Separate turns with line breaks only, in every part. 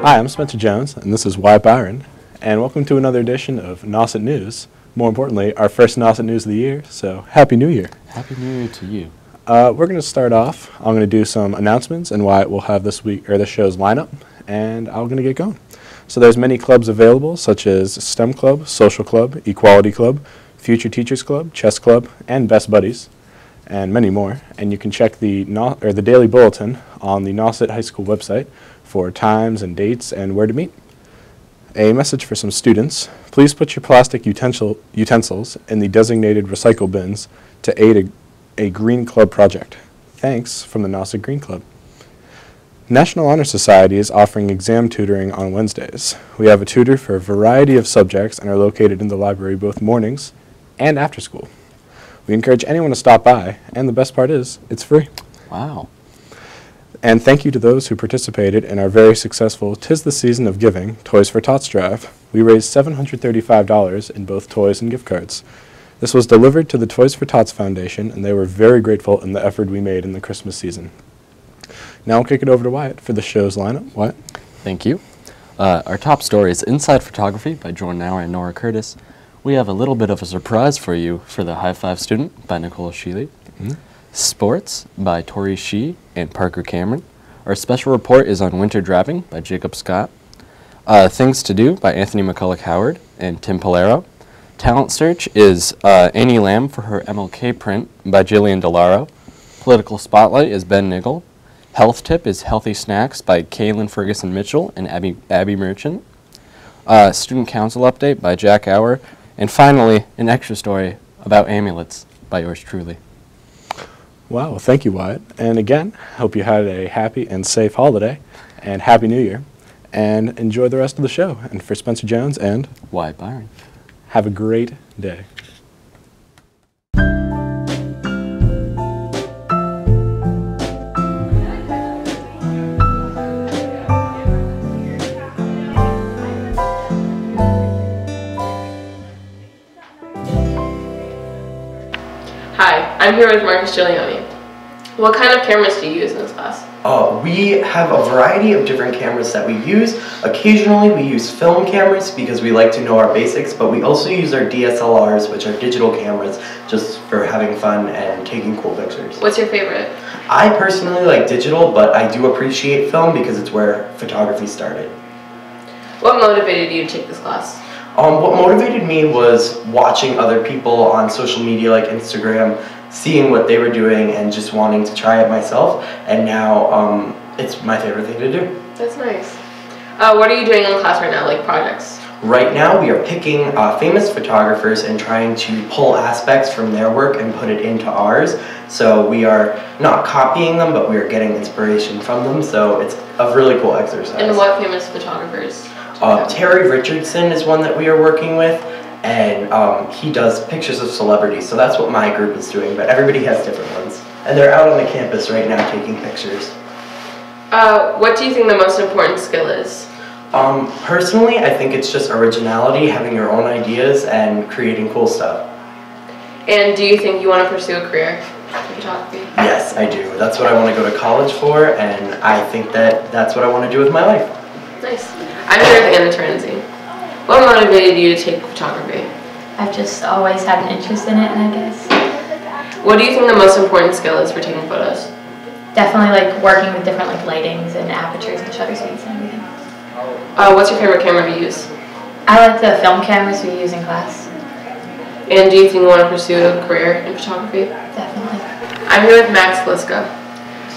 Hi, I'm Spencer Jones, and this is Wyatt Byron, and welcome to another edition of Nauset News. More importantly, our first Nauset News of the year, so Happy New Year.
Happy New Year to you.
We're going to start off. I'm going to do some announcements and Wyatt will have this show's lineup, and I'm going to get going. So there's many clubs available, such as STEM Club, Social Club, Equality Club, Future Teachers Club, Chess Club, and Best Buddies, and many more. And you can check the daily bulletin on the Nauset High School website for times and dates and where to meet. A message for some students: please put your plastic utensils in the designated recycle bins to aid a Green Club project. Thanks from the Nauset Green Club. National Honor Society is offering exam tutoring on Wednesdays. We have a tutor for a variety of subjects and are located in the library both mornings and after school. We encourage anyone to stop by, and the best part is, it's free.
Wow.
And thank you to those who participated in our very successful 'Tis the Season of Giving Toys for Tots drive. We raised $735 in both toys and gift cards. This was delivered to the Toys for Tots Foundation, and they were very grateful in the effort we made in the Christmas season. Now I'll kick it over to Wyatt for the show's lineup. Wyatt?
Thank you. Our top story is Inside Photography by Jordan Nauer and Nora Curtis. We have a little bit of a surprise for you for the High Five Student by Nicole Sheely. Sports by Tori Shee and Parker Cameron. Our special report is on Winter Driving by Jacob Scott. Things to Do by Anthony McCulloch Howard and Tim Polero. Talent Search is Annie Lamb for her MLK print by Jillian DeLaro. Political Spotlight is Ben Niggle. Health Tip is Healthy Snacks by Kaylin Ferguson Mitchell and Abby Merchant. Student Council Update by Jack Auer. And finally, an extra story about amulets by yours truly.
Wow, well, thank you, Wyatt. And again, hope you had a happy and safe holiday, and Happy New Year. And enjoy the rest of the show. And for Spencer Jones and
Wyatt Byron,
have a great day.
Hi, I'm here with Marcus Giuliani. What kind of cameras do you use in this class?
We have a variety of different cameras that we use. Occasionally we use film cameras because we like to know our basics, but we also use our DSLRs, which are digital cameras, just for having fun and taking cool pictures.
What's your favorite?
I personally like digital, but I do appreciate film because it's where photography started.
What motivated you to take this class?
What motivated me was watching other people on social media like Instagram, seeing what they were doing and just wanting to try it myself, and now it's my favorite thing to do.
That's nice. What are you doing in class right now, like projects?
Right now we are picking famous photographers and trying to pull aspects from their work and put it into ours. So we are not copying them, but we are getting inspiration from them, so it's a really cool exercise.
And what famous photographers?
Terry Richardson is one that we are working with, and he does pictures of celebrities, so that's what my group is doing, but everybody has different ones. And they're out on the campus right now taking pictures.
What do you think the most important skill is?
Personally, I think it's just originality, having your own ideas, and creating cool stuff.
And do you think you want to pursue a career in photography?
Yes, I do. That's what I want to go to college for, and I think that that's what I want to do with my life.
Nice. I'm here with Anna Terenzi. What motivated you to take photography?
I've just always had an interest in it, I guess.
What do you think the most important skill is for taking photos?
Definitely like working with different like lightings and apertures and shutter speeds and everything.
What's your favorite camera to use?
I like the film cameras we use in class.
And do you think you want to pursue a career in photography?
Definitely.
I'm here with Max Liska.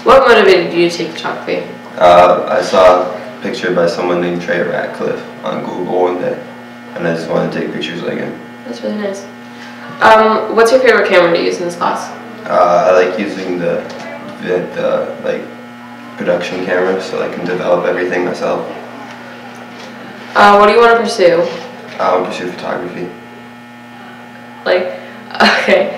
What motivated you to take photography?
I saw a picture by someone named Trey Ratcliffe on Google one day, and I just wanted to take pictures like him.
That's really nice. What's your favorite camera to use in this class?
I like using the like production camera, so I can develop everything myself.
What do you want to pursue?
I want to pursue photography.
Like, okay.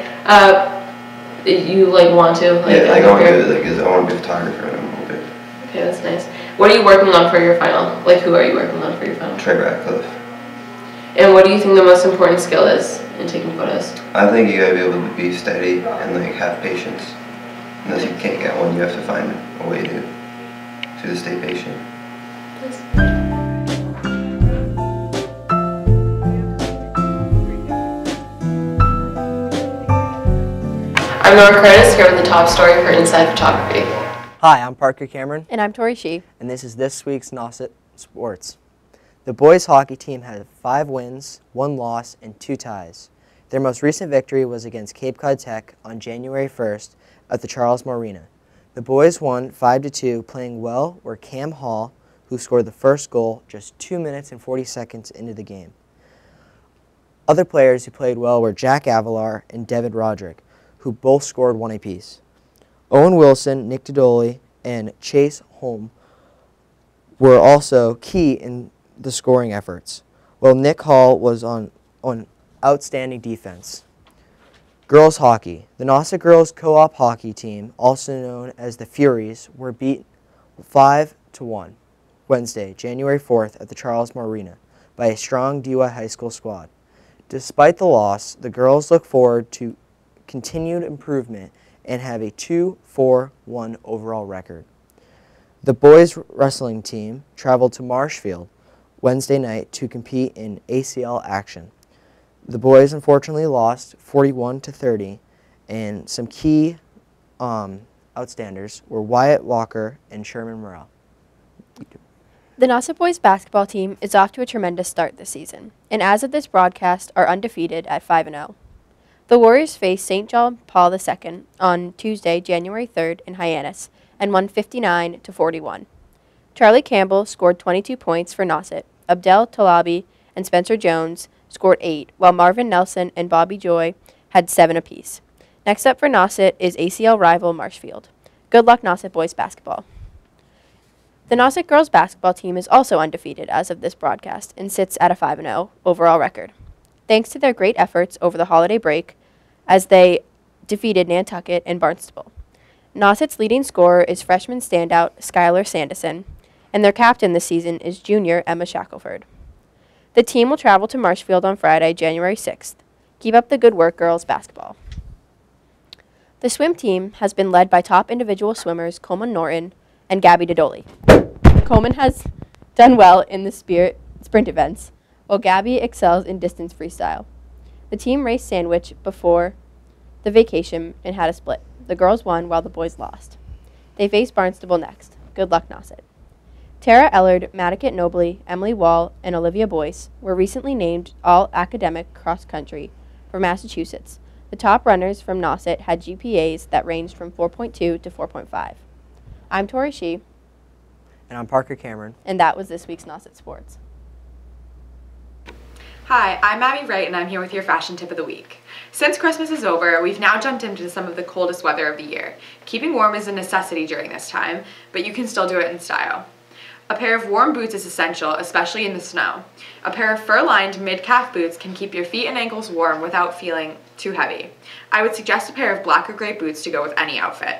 You like want to? Like,
yeah, like I want to be a photographer when I'm older.
Okay, that's nice. What are you working on for your final? Like, who are you working on for your final?
Trey Ratcliffe.
And what do you think the most important skill is in taking photos?
I think you gotta be able to be steady and like have patience. Unless you can't get one, you have to find a way to just stay patient.
Nice. I'm Nora Curtis, here with the top story for Inside Photography.
Hi, I'm Parker Cameron,
And I'm Tori Shee.
and this is this week's Nauset Sports. The boys hockey team had 5 wins, 1 loss, and 2 ties. Their most recent victory was against Cape Cod Tech on January 1st at the Charles Marina. The boys won 5-2, playing well were Cam Hall, who scored the first goal just 2 minutes and 40 seconds into the game. Other players who played well were Jack Avalar and David Roderick, who both scored 1 apiece. Owen Wilson, Nick Dodoli, and Chase Holm were also key in the scoring efforts, while Nick Hall was on outstanding defense. Girls hockey. The Nauset girls co-op hockey team, also known as the Furies, were beat 5-1 Wednesday, January 4th at the Charles Marina by a strong DY High School squad. Despite the loss, the girls look forward to continued improvement and have a 2-4-1 overall record. The boys wrestling team traveled to Marshfield Wednesday night to compete in ACL action. The boys unfortunately lost 41-30, and some key outstanders were Wyatt Walker and Sherman Morrell.
The Nauset boys basketball team is off to a tremendous start this season, and as of this broadcast are undefeated at 5-0. The Warriors faced St. John Paul II on Tuesday, January 3rd in Hyannis, and won 59-41. Charlie Campbell scored 22 points for Nauset. Abdel Talabi and Spencer Jones scored 8, while Marvin Nelson and Bobby Joy had 7 apiece. Next up for Nauset is ACL rival Marshfield. Good luck, Nauset boys basketball. The Nauset girls basketball team is also undefeated as of this broadcast and sits at a 5-0 overall record, thanks to their great efforts over the holiday break as they defeated Nantucket and Barnstable. Nauset's leading scorer is freshman standout Skylar Sandison, and their captain this season is junior Emma Shackelford. The team will travel to Marshfield on Friday, January 6th. Keep up the good work, girls basketball. The swim team has been led by top individual swimmers Coleman Norton and Gabby Dodoli. Coleman has done well in the sprint events, while Gabby excels in distance freestyle. The team raced Sandwich before the vacation and had a split. The girls won while the boys lost. They face Barnstable next. Good luck, Nauset. Tara Ellard, Madicket Nobley, Emily Wall, and Olivia Boyce were recently named All-Academic Cross-Country for Massachusetts. The top runners from Nauset had GPAs that ranged from 4.2 to 4.5. I'm Tori Shee.
And I'm Parker Cameron.
And that was this week's Nauset Sports.
Hi, I'm Abby Wright, and I'm here with your fashion tip of the week. Since Christmas is over, we've now jumped into some of the coldest weather of the year. Keeping warm is a necessity during this time, but you can still do it in style. A pair of warm boots is essential, especially in the snow. A pair of fur-lined mid-calf boots can keep your feet and ankles warm without feeling too heavy. I would suggest a pair of black or gray boots to go with any outfit.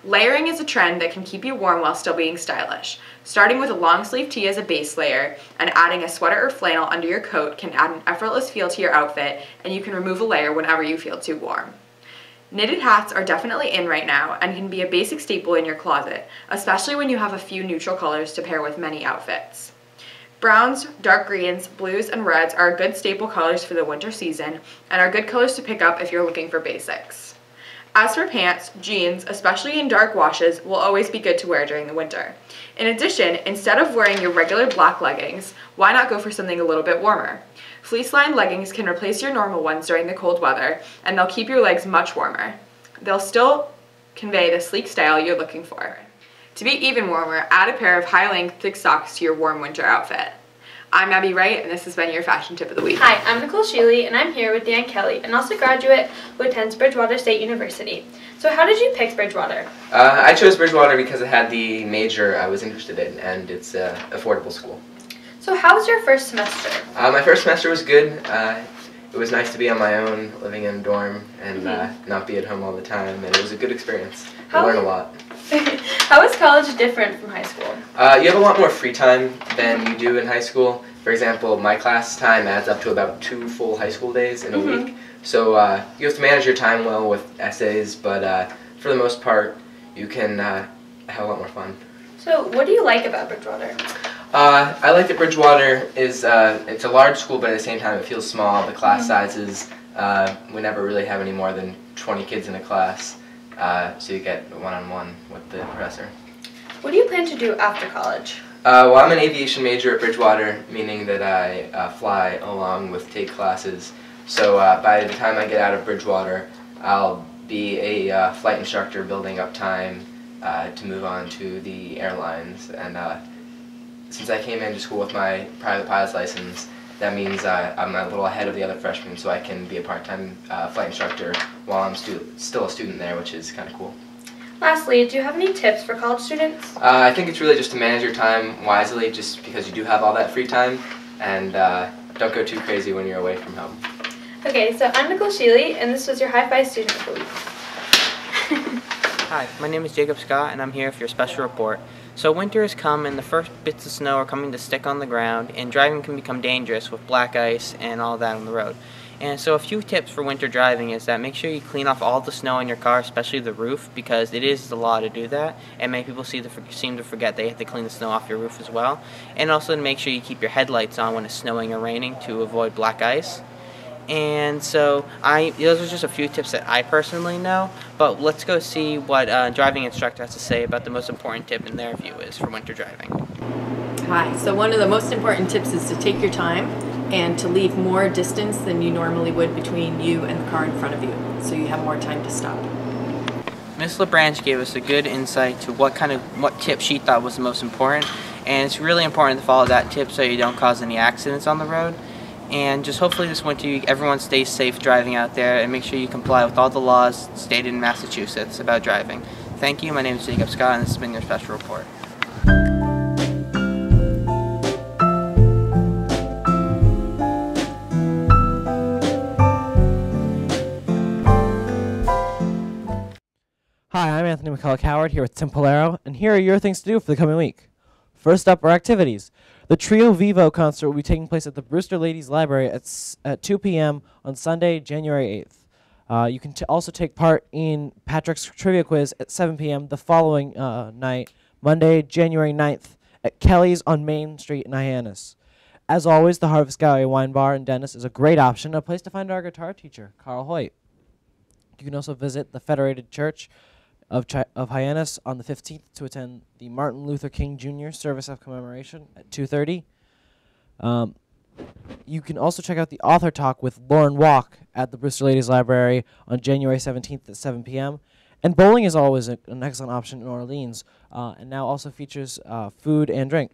Layering is a trend that can keep you warm while still being stylish. Starting with a long sleeve tee as a base layer and adding a sweater or flannel under your coat can add an effortless feel to your outfit, and you can remove a layer whenever you feel too warm. Knitted hats are definitely in right now and can be a basic staple in your closet, especially when you have a few neutral colors to pair with many outfits. Browns, dark greens, blues, and reds are good staple colors for the winter season and are good colors to pick up if you're looking for basics. As for pants, jeans, especially in dark washes, will always be good to wear during the winter. In addition, instead of wearing your regular black leggings, why not go for something a little bit warmer? Fleece-lined leggings can replace your normal ones during the cold weather, and they'll keep your legs much warmer. They'll still convey the sleek style you're looking for. To be even warmer, add a pair of high-length thick socks to your warm winter outfit. I'm Abby Wright, and this has been your fashion tip of the week.
Hi, I'm Nicole Shealy, and I'm here with Dan Kelly, an also graduate who attends Bridgewater State University. So how did you pick Bridgewater?
I chose Bridgewater because it had the major I was interested in, and it's an affordable school.
So how was your first semester?
My first semester was good. It was nice to be on my own, living in a dorm, and not be at home all the time, and it was a good experience. I learned a lot.
How is college different from high school?
You have a lot more free time than you do in high school. For example, my class time adds up to about 2 full high school days in a week. So you have to manage your time well with essays, but for the most part, you can have a lot more fun.
So what do you like about Bridgewater?
I like that Bridgewater is, it's a large school, but at the same time it feels small. The class sizes, we never really have any more than 20 kids in a class, so you get one-on-one with the professor.
What do you plan to do after college?
Well, I'm an aviation major at Bridgewater, meaning that I fly along with take classes. So by the time I get out of Bridgewater, I'll be a flight instructor building up time to move on to the airlines. And since I came into school with my private pilot's license, that means I'm a little ahead of the other freshmen, so I can be a part-time flight instructor while I'm still a student there, which is kind of cool.
Lastly, do you have any tips for college students?
I think it's really just to manage your time wisely, just because you do have all that free time, and don't go too crazy when you're away from home.
Okay, so I'm Nicole Sheely, and this was your High Five Student of the Week.
Hi, my name is Jacob Scott, and I'm here for your special report. So winter has come, and the first bits of snow are coming to stick on the ground, and driving can become dangerous with black ice and all that on the road. And so a few tips for winter driving is that make sure you clean off all the snow in your car, especially the roof, because it is the law to do that, and many people seem to forget they have to clean the snow off your roof as well. And also to make sure you keep your headlights on when it's snowing or raining to avoid black ice. And so those are just a few tips that I personally know, but let's go see what driving instructor has to say about the most important tip in their view is for winter driving.
Hi, so one of the most important tips is to take your time and to leave more distance than you normally would between you and the car in front of you, so you have more time to stop.
Ms. LaBranche gave us a good insight to what tip she thought was the most important, and it's really important to follow that tip so you don't cause any accidents on the road. And just hopefully this winter everyone stays safe driving out there, and make sure you comply with all the laws stated in Massachusetts about driving. Thank you, my name is Jacob Scott, and this has been your special report.
Hi, I'm Anthony McCulloch-Howard here with Tim Polaro, and here are your things to do for the coming week. First up are activities. The Trio Vivo concert will be taking place at the Brewster Ladies Library at 2 p.m. on Sunday, January 8th. You can also take part in Patrick's Trivia Quiz at 7 p.m. the following night, Monday, January 9th, at Kelly's on Main Street in Hyannis. As always, the Harvest Gallery Wine Bar in Dennis is a great option, a place to find our guitar teacher, Carl Hoyt. You can also visit the Federated Church of Hyannis on the 15th to attend the Martin Luther King Jr. Service of Commemoration at 2:30. You can also check out the Author Talk with Lauren Walk at the Brewster Ladies Library on January 17th at 7 p.m. And bowling is always an excellent option in Orleans, and now also features food and drink.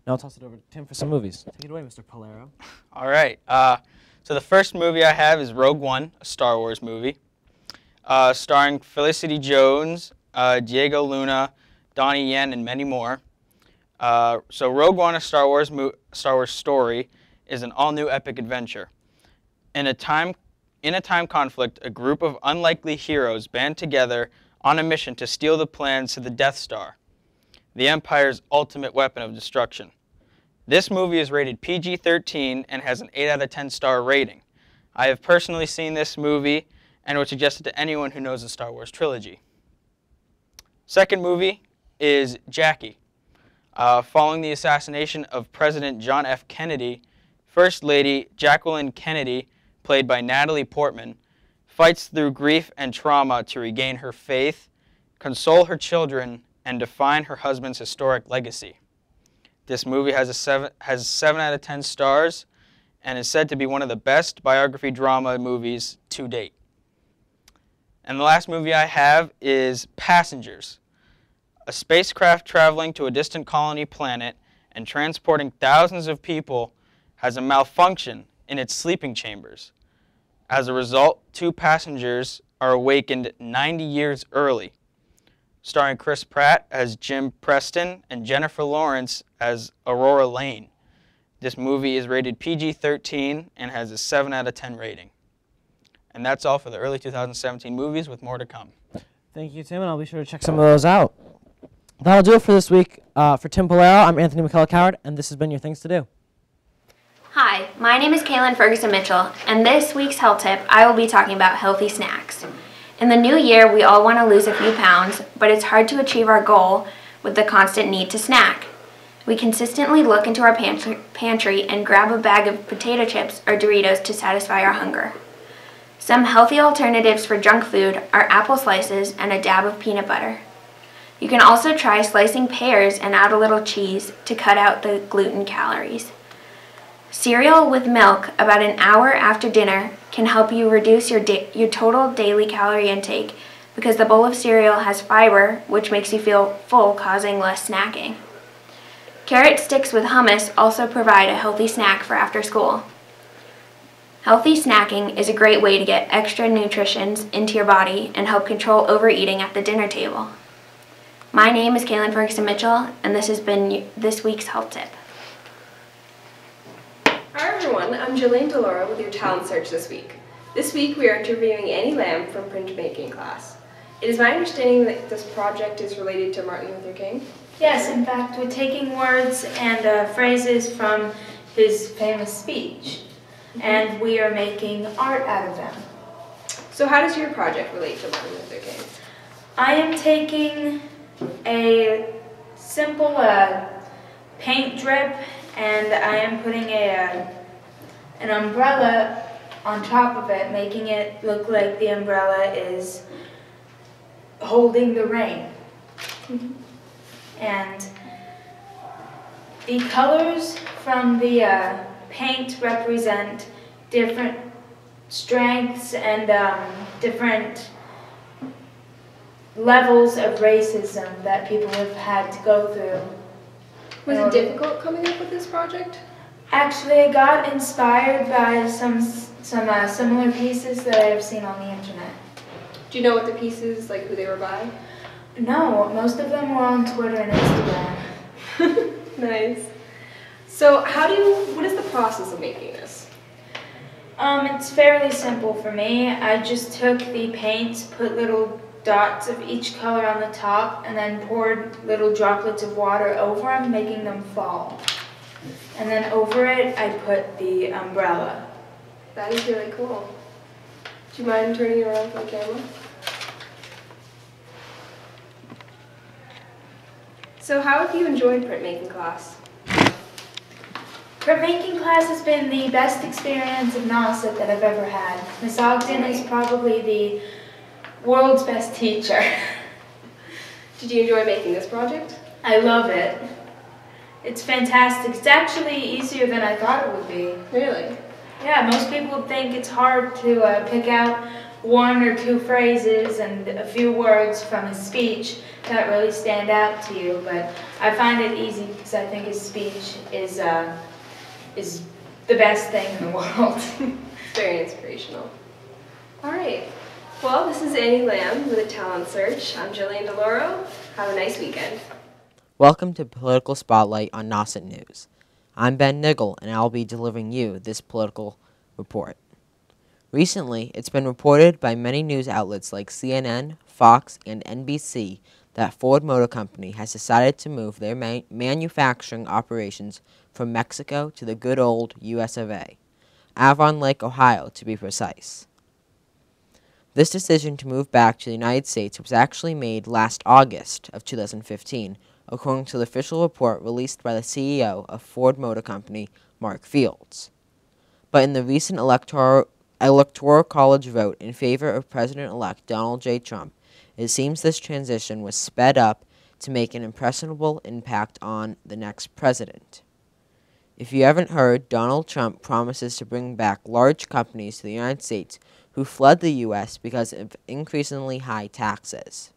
Now I'll toss it over to Tim for some movies. Take it away, Mr. Polaro.
All right. So the first movie I have is Rogue One, a Star Wars movie. Starring Felicity Jones, Diego Luna, Donnie Yen, and many more. So Rogue One, a Star Wars story, is an all-new epic adventure. In a time conflict, a group of unlikely heroes band together on a mission to steal the plans to the Death Star, the Empire's ultimate weapon of destruction. This movie is rated PG-13 and has an 8 out of 10 star rating. I have personally seen this movie and would suggest it to anyone who knows the Star Wars trilogy. Second movie is Jackie. Following the assassination of President John F. Kennedy, First Lady Jacqueline Kennedy, played by Natalie Portman, fights through grief and trauma to regain her faith, console her children, and define her husband's historic legacy. This movie has 7 out of 10 stars and is said to be one of the best biography drama movies to date. And the last movie I have is Passengers. A spacecraft traveling to a distant colony planet and transporting thousands of people has a malfunction in its sleeping chambers. As a result, 2 passengers are awakened 90 years early. Starring Chris Pratt as Jim Preston and Jennifer Lawrence as Aurora Lane. This movie is rated PG-13 and has a 7 out of 10 rating. And that's all for the early 2017 movies, with more to come.
Thank you, Tim, and I'll be sure to check some of those out. That'll do it for this week. For Tim Polaro, I'm Anthony McCulloch-Howard, and this has been your Things to Do.
Hi, my name is Kaylin Ferguson Mitchell, and this week's health tip, I will be talking about healthy snacks. In the new year, we all want to lose a few pounds, but it's hard to achieve our goal with the constant need to snack. We consistently look into our pantry and grab a bag of potato chips or Doritos to satisfy our hunger. Some healthy alternatives for junk food are apple slices and a dab of peanut butter. You can also try slicing pears and add a little cheese to cut out the gluten calories. Cereal with milk about an hour after dinner can help you reduce your total daily calorie intake because the bowl of cereal has fiber, which makes you feel full, causing less snacking. Carrot sticks with hummus also provide a healthy snack for after school. Healthy snacking is a great way to get extra nutrition into your body and help control overeating at the dinner table. My name is Kaylin Ferguson Mitchell, and this has been this week's Health Tip.
Hi everyone, I'm Jillian Delora with your talent search this week. This week we are interviewing Annie Lamb from printmaking class. It is my understanding that this project is related to Martin Luther King.
Yes, in fact, we're taking words and phrases from his famous speech, and we are making art out of them.
So how does your project relate to Martin Luther King?
I am taking a simple paint drip, and I am putting an umbrella on top of it, making it look like the umbrella is holding the rain. And the colors from the paint represent different strengths and different levels of racism that people have had to go through.
Was it difficult coming up with this project?
Actually, I got inspired by some similar pieces that I have seen on the internet.
Do you know what the pieces, like who they were by?
No, most of them were on Twitter and Instagram.
Nice. So what is the process of making this?
It's fairly simple for me. I just took the paint, put little dots of each color on the top, and then poured little droplets of water over them, making them fall. And then over it, I put the umbrella.
That is really cool. Do you mind turning it around for the camera? So how have you enjoyed printmaking class?
Printmaking class has been the best experience of Nauset that I've ever had. Miss Ogden is probably the world's best teacher.
Did you enjoy making this project?
I love it. It's fantastic. It's actually easier than I thought it would be.
Really?
Yeah, most people think it's hard to pick out one or two phrases and a few words from his speech that really stand out to you, but I find it easy because I think his speech is the best thing in the world.
It's very inspirational. All right. Well, this is Annie Lamb with a Talent Search. I'm Jillian Deloro. Have a nice weekend.
Welcome to Political Spotlight on Nauset News. I'm Ben Niggle, and I'll be delivering you this political report. Recently, it's been reported by many news outlets like CNN, Fox, and NBC that Ford Motor Company has decided to move their manufacturing operations from Mexico to the good old US of A, Avon Lake, Ohio, to be precise. This decision to move back to the United States was actually made last August of 2015, according to the official report released by the CEO of Ford Motor Company, Mark Fields. But in the recent electoral college vote in favor of President-elect Donald J. Trump, it seems this transition was sped up to make an impressionable impact on the next president. If you haven't heard, Donald Trump promises to bring back large companies to the United States who fled the U.S. because of increasingly high taxes.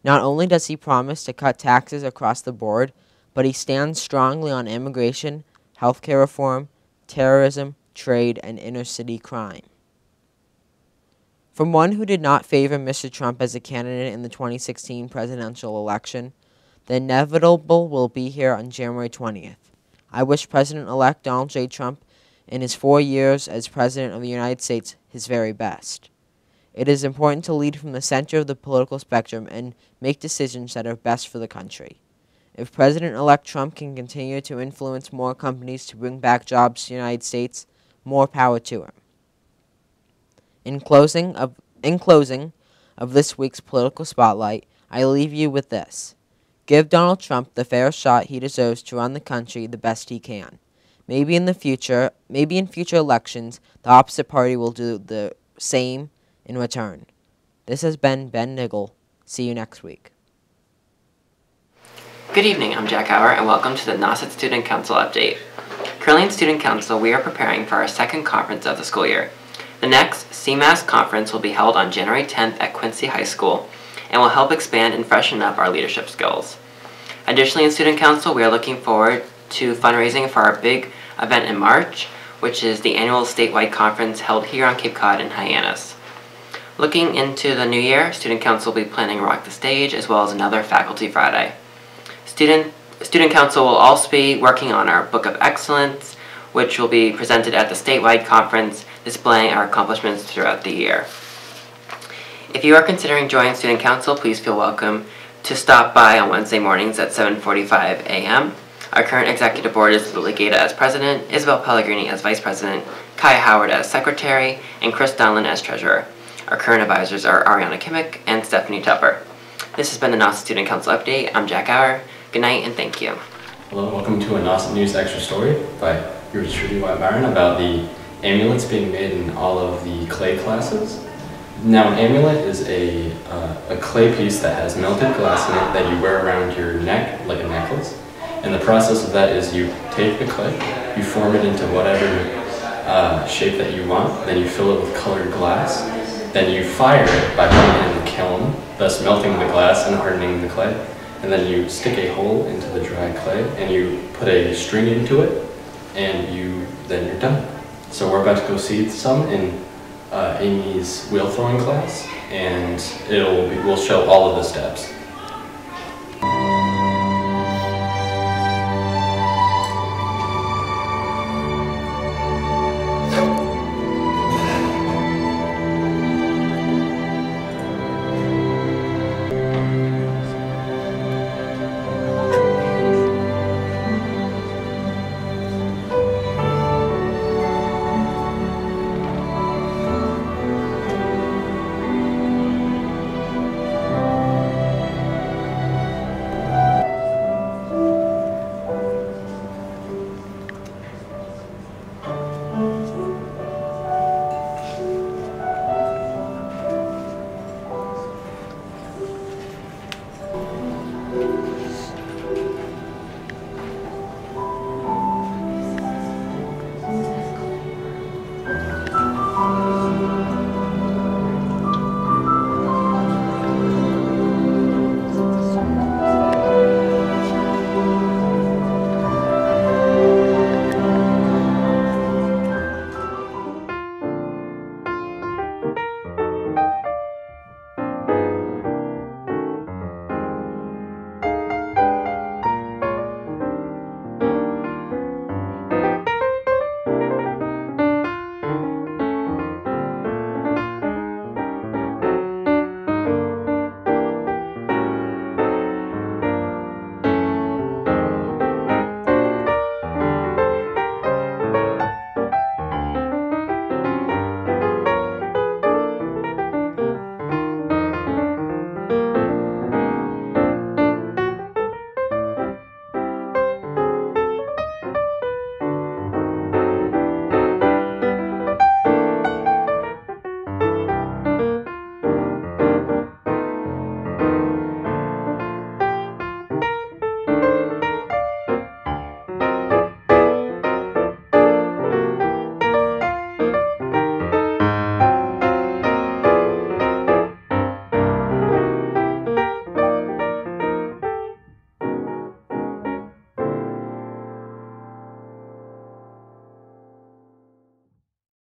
Not only does he promise to cut taxes across the board, but he stands strongly on immigration, healthcare reform, terrorism, trade, and inner-city crime. From one who did not favor Mr. Trump as a candidate in the 2016 presidential election, the inevitable will be here on January 20th. I wish President-elect Donald J. Trump, in his 4 years as President of the United States, his very best. It is important to lead from the center of the political spectrum and make decisions that are best for the country. If President-elect Trump can continue to influence more companies to bring back jobs to the United States, more power to him. In closing of this week's Political Spotlight, I leave you with this. Give Donald Trump the fair shot he deserves to run the country the best he can. Maybe in future elections, the opposite party will do the same in return. This has been Ben Niggle. See you next week.
Good evening, I'm Jack Hauer, and welcome to the Nauset Student Council Update. Currently in Student Council, we are preparing for our second conference of the school year. The next CMAS conference will be held on January 10th at Quincy High School and will help expand and freshen up our leadership skills. Additionally, in Student Council, we are looking forward to fundraising for our big event in March, which is the annual statewide conference held here on Cape Cod in Hyannis. Looking into the new year, Student Council will be planning Rock the Stage as well as another Faculty Friday. Student Council will also be working on our Book of Excellence, which will be presented at the statewide conference, displaying our accomplishments throughout the year. If you are considering joining Student Council, please feel welcome to stop by on Wednesday mornings at 7:45 a.m. Our current executive board is Lily Gaeta as president, Isabel Pellegrini as vice president, Kai Howard as secretary, and Chris Donlin as treasurer. Our current advisors are Ariana Kimmick and Stephanie Tupper. This has been the Nauset Student Council Update. I'm Jack Hauer. Good night and thank you.
Hello and welcome to a Nauset News Extra Story by yours truly, White Byron, about the amulets being made in all of the clay classes. Now, an amulet is a clay piece that has melted glass in it that you wear around your neck like a necklace. And the process of that is you take the clay, you form it into whatever shape that you want, then you fill it with colored glass, then you fire it by putting it in the kiln, thus melting the glass and hardening the clay, and then you stick a hole into the dry clay and you put a string into it, and then you're done. So we're about to go see some in Amy's wheel throwing class, and we'll show all of the steps.